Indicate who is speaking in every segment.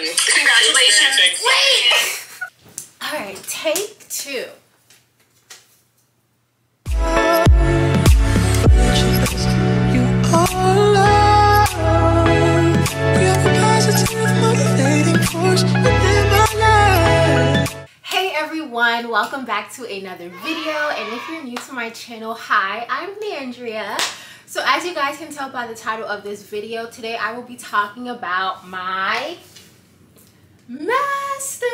Speaker 1: Congratulations.
Speaker 2: Wait! Alright, take 2. Hey everyone, welcome back to another video, and if you're new to my channel, hi, I'm Leandria. So as you guys can tell by the title of this video, today I will be talking about my masters.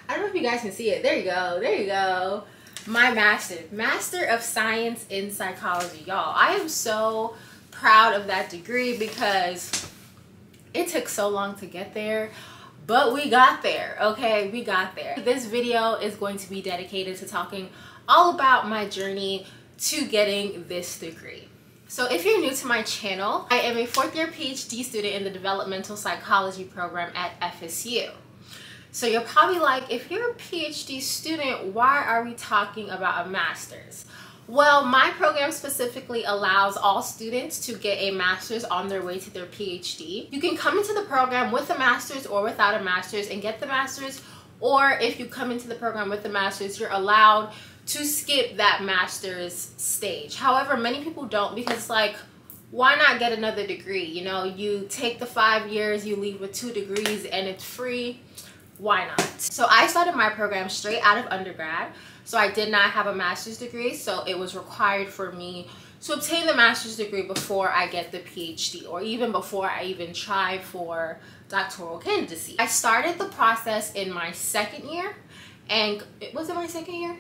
Speaker 2: I don't know if you guys can see it. There you go, there you go. My Master of Science in Psychology. Y'all, I am so proud of that degree because it took so long to get there, but we got there. Okay, we got there. This video is going to be dedicated to talking all about my journey to getting this degree. So if you're new to my channel, I am a 4th year PhD student in the developmental psychology program at FSU. So you're probably like, if you're a PhD student, why are we talking about a master's? Well, my program specifically allows all students to get a master's on their way to their PhD. You can come into the program with a master's or without a master's and get the master's, or if you come into the program with the master's, you're allowed to skip that master's stage. However, many people don't, because like, why not get another degree? You know, you take the 5 years, you leave with 2 degrees and it's free. Why not? So I started my program straight out of undergrad. So I did not have a master's degree, so it was required for me to obtain the master's degree before I get the PhD, or even before I even try for doctoral candidacy. I started the process in my 2nd year, and was it my 2nd year?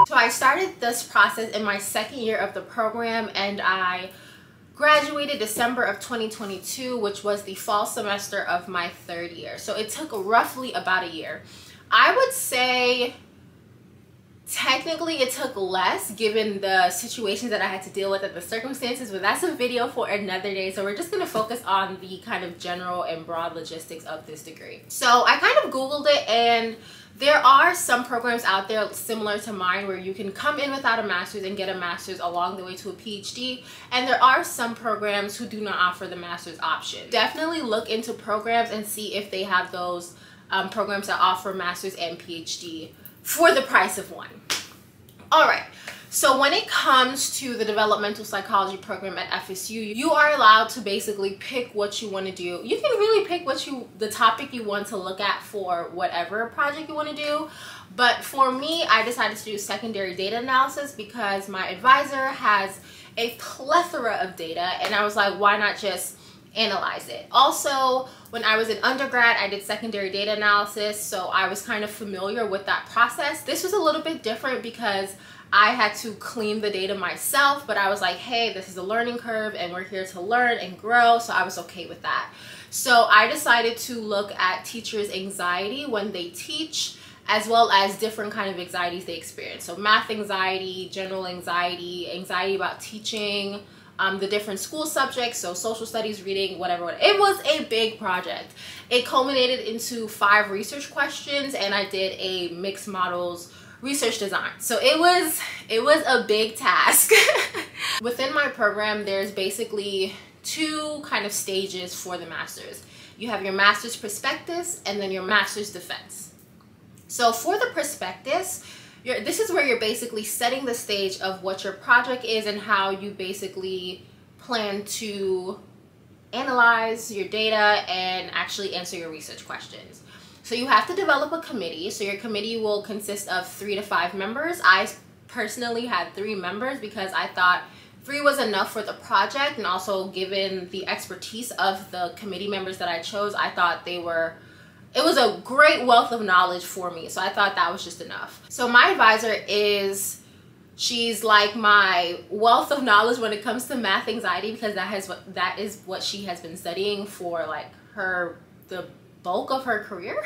Speaker 2: So I started this process in my 2nd year of the program, and I graduated December of 2022, which was the fall semester of my 3rd year. So it took roughly about a year. I would say technically it took less given the situations that I had to deal with and the circumstances, but that's a video for another day. So we're just going to focus on the kind of general and broad logistics of this degree. So I kind of Googled it, and there are some programs out there similar to mine where you can come in without a master's and get a master's along the way to a PhD. And there are some programs who do not offer the master's option. Definitely look into programs and see if they have those programs that offer master's and PhD for the price of one. All right. So when it comes to the developmental psychology program at FSU, you are allowed to basically pick what you want to do. You can really pick the topic you want to look at for whatever project you want to do. But for me, I decided to do secondary data analysis because my advisor has a plethora of data, and I was like, why not just analyze it? Also, when I was in undergrad, I did secondary data analysis, so I was kind of familiar with that process. This was a little bit different because I had to clean the data myself, but I was like, hey, this is a learning curve and we're here to learn and grow, so I was okay with that. So I decided to look at teachers' anxiety when they teach, as well as different kind of anxieties they experience. So math anxiety, general anxiety, anxiety about teaching, the different school subjects, so social studies, reading, whatever. It was a big project. It culminated into 5 research questions, and I did a mixed models research design. So it was a big task. Within my program, there's basically 2 kind of stages for the master's. You have your master's prospectus and then your master's defense. So for the prospectus, this is where you're basically setting the stage of what your project is and how you basically plan to analyze your data and actually answer your research questions. So you have to develop a committee. So your committee will consist of 3 to 5 members. I personally had 3 members because I thought 3 was enough for the project, and also given the expertise of the committee members that I chose, I thought it was a great wealth of knowledge for me. So I thought that was just enough. So my advisor she's like my wealth of knowledge when it comes to math anxiety, because that is what she has been studying for like the bulk of her career.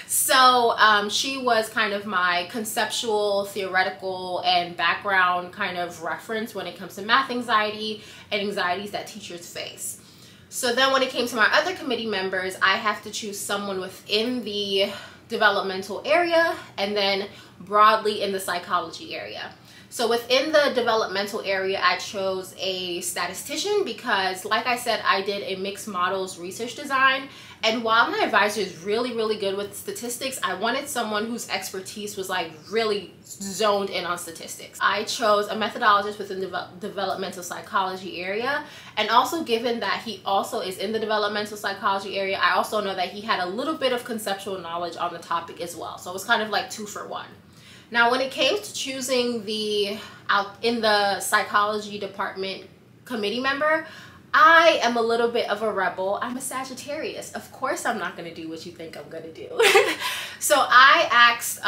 Speaker 2: So she was kind of my conceptual, theoretical, and background kind of reference when it comes to math anxiety and anxieties that teachers face. So then when it came to my other committee members, I have to choose someone within the developmental area and then broadly in the psychology area. So within the developmental area, I chose a statistician because, like I said, I did a mixed models research design. And while my advisor is really, really good with statistics, I wanted someone whose expertise was like really zoned in on statistics. I chose a methodologist within the developmental psychology area. And also, given that he also is in the developmental psychology area, I also know that he had a little bit of conceptual knowledge on the topic as well. So it was kind of like 2 for 1. Now, when it came to choosing the in the psychology department committee member, I am a little bit of a rebel. I'm a Sagittarius. Of course, I'm not going to do what you think I'm going to do. So I asked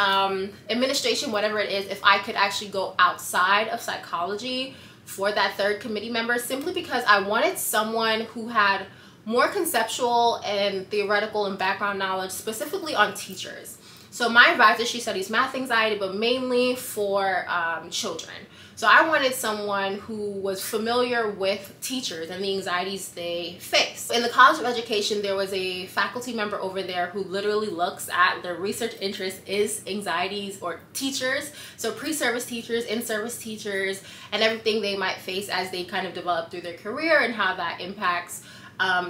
Speaker 2: administration, whatever it is, if I could actually go outside of psychology for that 3rd committee member, simply because I wanted someone who had more conceptual and theoretical and background knowledge, specifically on teachers. So my advisor, she studies math anxiety, but mainly for children. So I wanted someone who was familiar with teachers and the anxieties they face. In the College of Education, there was a faculty member over there who literally looks at their research interest is anxieties or teachers. So pre-service teachers, in-service teachers, and everything they might face as they kind of develop through their career and how that impacts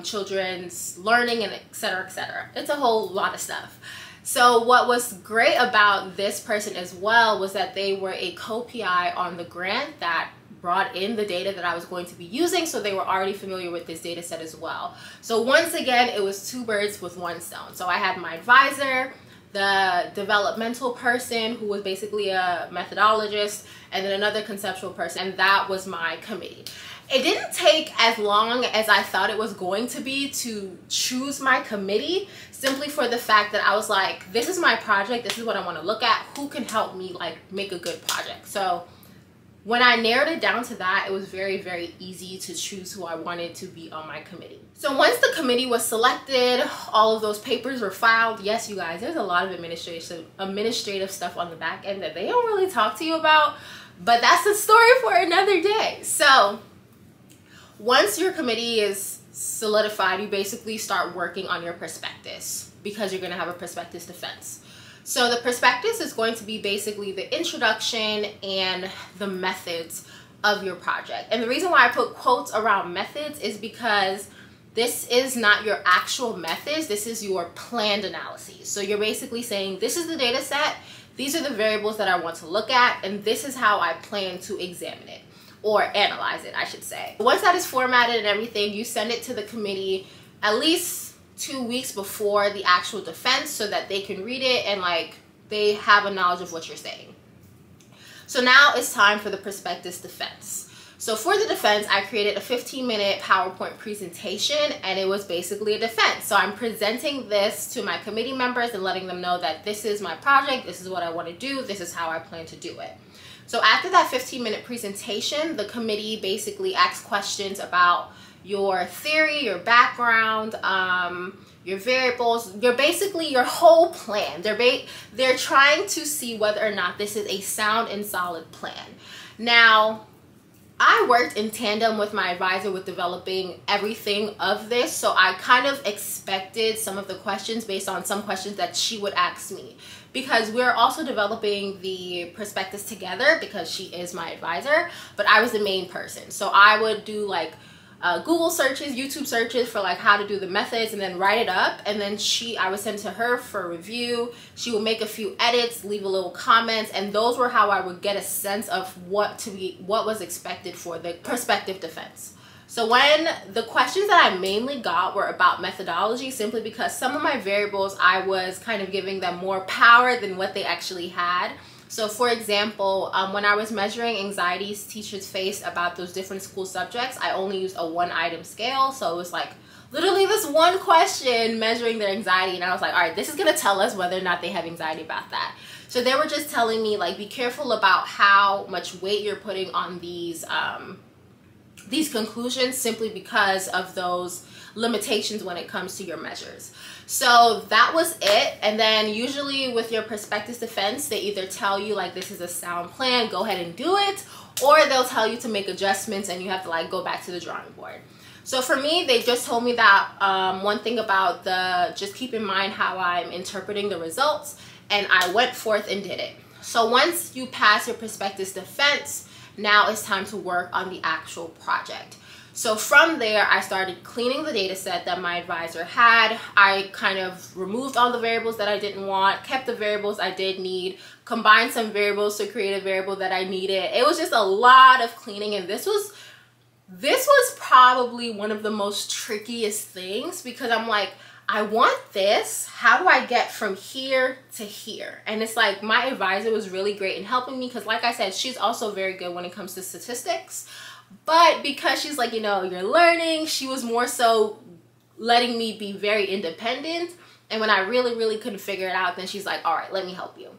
Speaker 2: children's learning and et cetera, et cetera. It's a whole lot of stuff. So what was great about this person as well was that they were a co-PI on the grant that brought in the data that I was going to be using, so they were already familiar with this data set as well. So once again, it was 2 birds with 1 stone. So I had my advisor, the developmental person who was basically a methodologist, and then another conceptual person, and that was my committee. It didn't take as long as I thought it was going to be to choose my committee, simply for the fact that I was like, this is my project, this is what I want to look at, who can help me like make a good project. So when I narrowed it down to that, it was very, very easy to choose who I wanted to be on my committee. So once the committee was selected, all of those papers were filed. Yes, you guys, there's a lot of administrative stuff on the back end that they don't really talk to you about, but that's a story for another day. So once your committee is solidified, you basically start working on your prospectus, because you're going to have a prospectus defense. So the prospectus is going to be basically the introduction and the methods of your project. And the reason why I put quotes around methods is because this is not your actual methods, this is your planned analyses. So you're basically saying, this is the data set, these are the variables that I want to look at, and this is how I plan to examine it. Or analyze it, I should say. Once that is formatted and everything, you send it to the committee at least 2 weeks before the actual defense so that they can read it and like they have a knowledge of what you're saying. So now it's time for the prospectus defense. So for the defense, I created a 15-minute PowerPoint presentation, and it was basically a defense. So I'm presenting this to my committee members and letting them know that this is my project, this is what I want to do, this is how I plan to do it. So after that 15-minute presentation, the committee basically asks questions about your theory, your background, your variables, your whole plan. They're trying to see whether or not this is a sound and solid plan. Now, I worked in tandem with my advisor with developing everything of this, so I kind of expected some of the questions based on some questions that she would ask me, because we're also developing the prospectus together because she is my advisor, but I was the main person. So I would do like Google searches, YouTube searches for like how to do the methods, and then write it up, and then I would send to her for review. She would make a few edits, leave a little comments, and those were how I would get a sense of what was expected for the prospective defense. So when the questions that I mainly got were about methodology, simply because some of my variables I was kind of giving them more power than what they actually had. So for example, when I was measuring anxieties teachers faced about those different school subjects, I only used a 1-item scale. So it was like literally this one question measuring their anxiety, and I was like, all right, this is gonna tell us whether or not they have anxiety about that. So they were just telling me like, be careful about how much weight you're putting on these conclusions, simply because of those limitations when it comes to your measures. So that was it. And then usually with your prospectus defense, they either tell you like, this is a sound plan, go ahead and do it, or they'll tell you to make adjustments and you have to like go back to the drawing board. So for me, they just told me that one thing about just keep in mind how I'm interpreting the results, and I went forth and did it. So once you pass your prospectus defense, now it's time to work on the actual project. So from there, I started cleaning the data set that my advisor had. I kind of removed all the variables that I didn't want, kept the variables I did need, combined some variables to create a variable that I needed. It was just a lot of cleaning, and this was probably one of the most trickiest things, because I'm like, I want this. How do I get from here to here? And it's like, my advisor was really great in helping me, because like I said, she's also very good when it comes to statistics. But because she's like, you know, you're learning, she was more so letting me be very independent. And when I really couldn't figure it out, then she's like, all right, let me help you.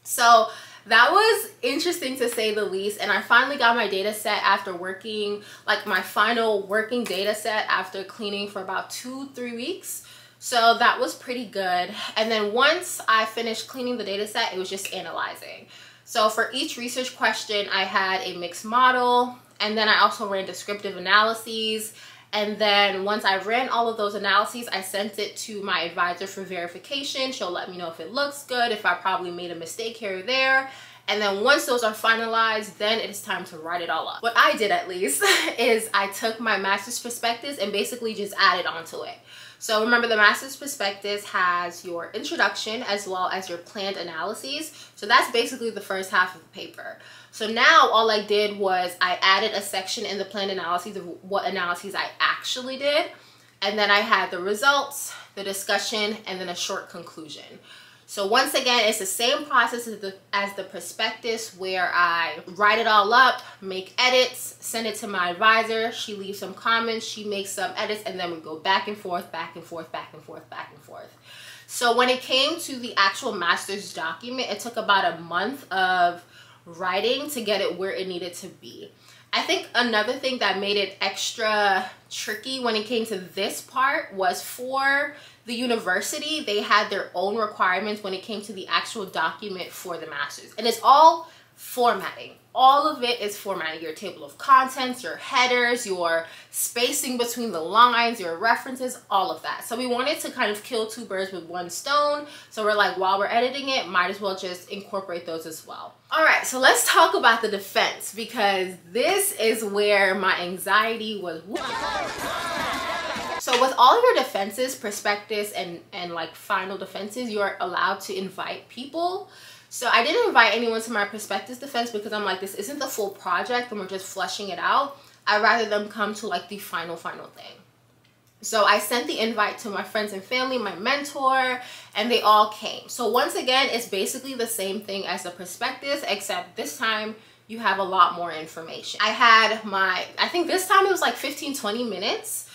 Speaker 2: So that was interesting to say the least. And I finally got my data set after working, like my final working data set after cleaning for about 2-3 weeks. So that was pretty good. And then once I finished cleaning the data set, it was just analyzing. So for each research question, I had a mixed model, and then I also ran descriptive analyses. And then once I ran all of those analyses, I sent it to my advisor for verification. She'll let me know if it looks good, if I probably made a mistake here or there. And then once those are finalized, then it is time to write it all up. What I did, at least, is I took my master's prospectus and basically just added onto it. So remember, the master's prospectus has your introduction as well as your planned analyses. So that's basically the first half of the paper. So now all I did was I added a section in the planned analyses of what analyses I actually did. And then I had the results, the discussion, and then a short conclusion. So once again, it's the same process as the prospectus, where I write it all up, make edits, send it to my advisor. She leaves some comments, she makes some edits, and then we go back and forth, back and forth, back and forth, back and forth. So when it came to the actual master's document, it took about a month of writing to get it where it needed to be. I think another thing that made it extra tricky when it came to this part was, for the university, they had their own requirements when it came to the actual document for the master's. And it's all formatting. All of it is formatting. Your table of contents, your headers, your spacing between the lines, your references, all of that. So we wanted to kind of kill two birds with one stone. So we're like, while we're editing it, might as well just incorporate those as well. All right, so let's talk about the defense, because this is where my anxiety was. So with all your defenses, prospectus, and like final defenses, you're allowed to invite people. So I didn't invite anyone to my prospectus defense, because I'm like, this isn't the full project and we're just fleshing it out. I'd rather them come to like the final thing. So I sent the invite to my friends and family, my mentor, and they all came. So once again, it's basically the same thing as the prospectus, except this time you have a lot more information. I had I think this time it was like 15-20 minutes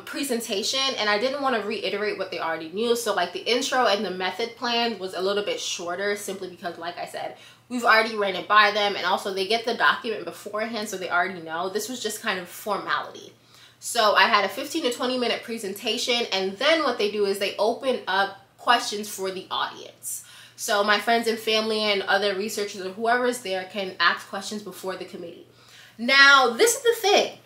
Speaker 2: presentation, and I didn't want to reiterate what they already knew. So like the intro and the method plan was a little bit shorter, simply because, like I said, we've already ran it by them, and also they get the document beforehand, so they already know. This was just kind of formality. So I had a 15 to 20 minute presentation, and then what they do is they open up questions for the audience. So my friends and family and other researchers or whoever is there can ask questions before the committee. Now, this is the thing.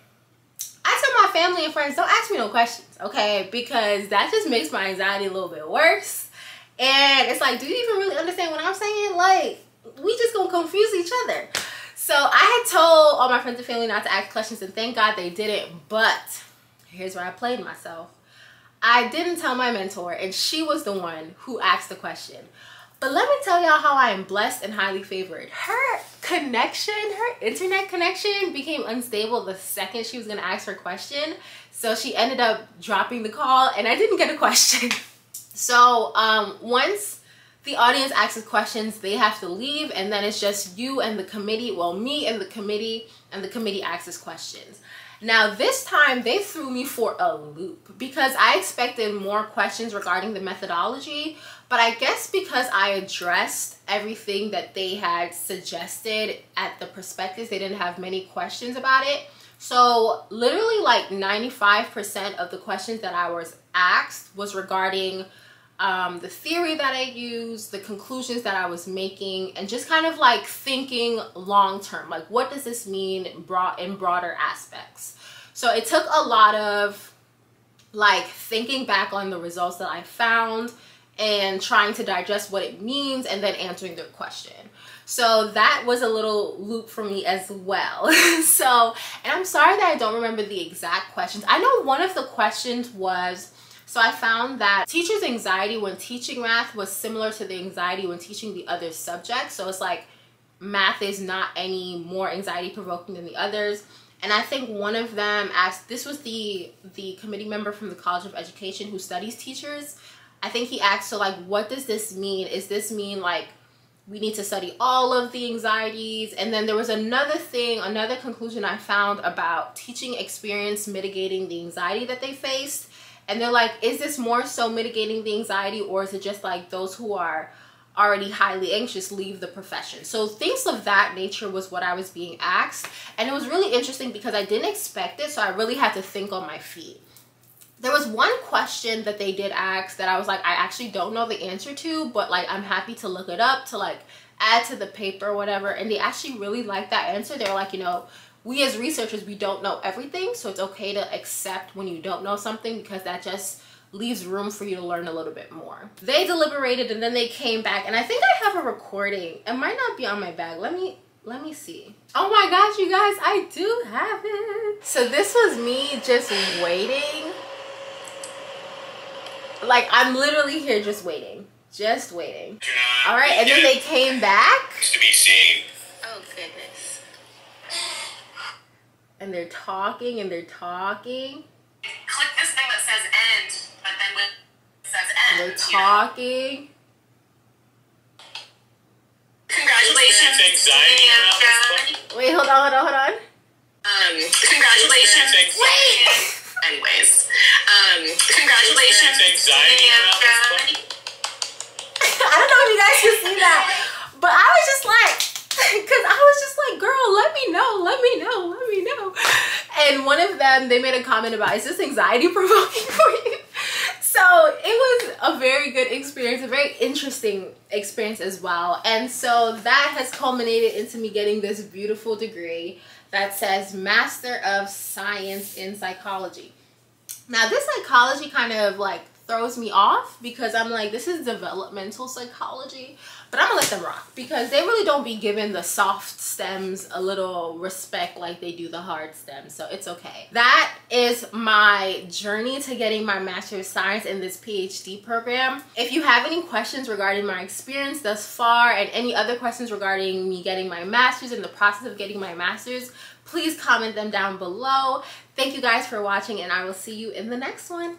Speaker 2: I tell my family and friends, don't ask me no questions, okay? Because that just makes my anxiety a little bit worse. And it's like, do you even really understand what I'm saying? Like, we just gonna confuse each other. So I had told all my friends and family not to ask questions, and thank God they didn't. But here's where I played myself. I didn't tell my mentor, and she was the one who asked the question. But let me tell y'all how I am blessed and highly favored. Her connection, her internet connection became unstable the second she was gonna ask her question. So she ended up dropping the call, and I didn't get a question. So once the audience asks questions, they have to leave, and then it's just you and the committee, well, me and the committee asks questions. Now this time they threw me for a loop, because I expected more questions regarding the methodology, but I guess because I addressed everything that they had suggested at the prospectus, they didn't have many questions about it. So literally like 95% of the questions that I was asked was regarding the theory that I used, the conclusions that I was making, and just kind of like thinking long term, like what does this mean in broader aspects. So it took a lot of like thinking back on the results that I found and trying to digest what it means and then answering their question. So that was a little loop for me as well. So, and I'm sorry that I don't remember the exact questions. I know one of the questions was, so I found that teachers' anxiety when teaching math was similar to the anxiety when teaching the other subjects. So it's like math is not any more anxiety provoking than the others. And I think one of them asked, this was the committee member from the College of Education who studies teachers. I think he asked, so like, what does this mean? Is this mean like we need to study all of the anxieties? And then there was another thing, another conclusion I found about teaching experience mitigating the anxiety that they faced. And they're like, is this more so mitigating the anxiety, or is it just like those who are already highly anxious leave the profession? So things of that nature was what I was being asked. And it was really interesting because I didn't expect it, so I really had to think on my feet. There was one question that they did ask that I was like, I actually don't know the answer to, but like I'm happy to look it up to like add to the paper or whatever. And they actually really liked that answer. They were like, you know, we as researchers, we don't know everything, so it's okay to accept when you don't know something, because that just leaves room for you to learn a little bit more. They deliberated and then they came back, and I think I have a recording. It might not be on my bag. Let me see. Oh my gosh, you guys, I do have it. So this was me just waiting. Like, I'm literally here just waiting. Just waiting. All right, and then they came back.
Speaker 1: To be seen.
Speaker 2: Oh goodness. And they're talking and they're talking.
Speaker 1: Click this thing that says end, but then when it says end,
Speaker 2: And they're talking.
Speaker 1: Congratulations.
Speaker 2: Wait, hold on.
Speaker 1: Congratulations.
Speaker 2: Wait!
Speaker 1: Anyways. Congratulations.
Speaker 2: I don't know if you guys can see that, but I was just like, because I was just like, girl, let me know. And one of them, they made a comment about, is this anxiety provoking for you? So it was a very good experience, a very interesting experience as well. And so that has culminated into me getting this beautiful degree that says Master of Science in Psychology. Now this psychology kind of like throws me off, because I'm like, this is developmental psychology, but I'm gonna let them rock, because they really don't be giving the soft stems a little respect like they do the hard stems, so it's okay. That is my journey to getting my Master of Science in this PhD program. If you have any questions regarding my experience thus far, and any other questions regarding me getting my master's and the process of getting my master's, please comment them down below. Thank you guys for watching, and I will see you in the next one.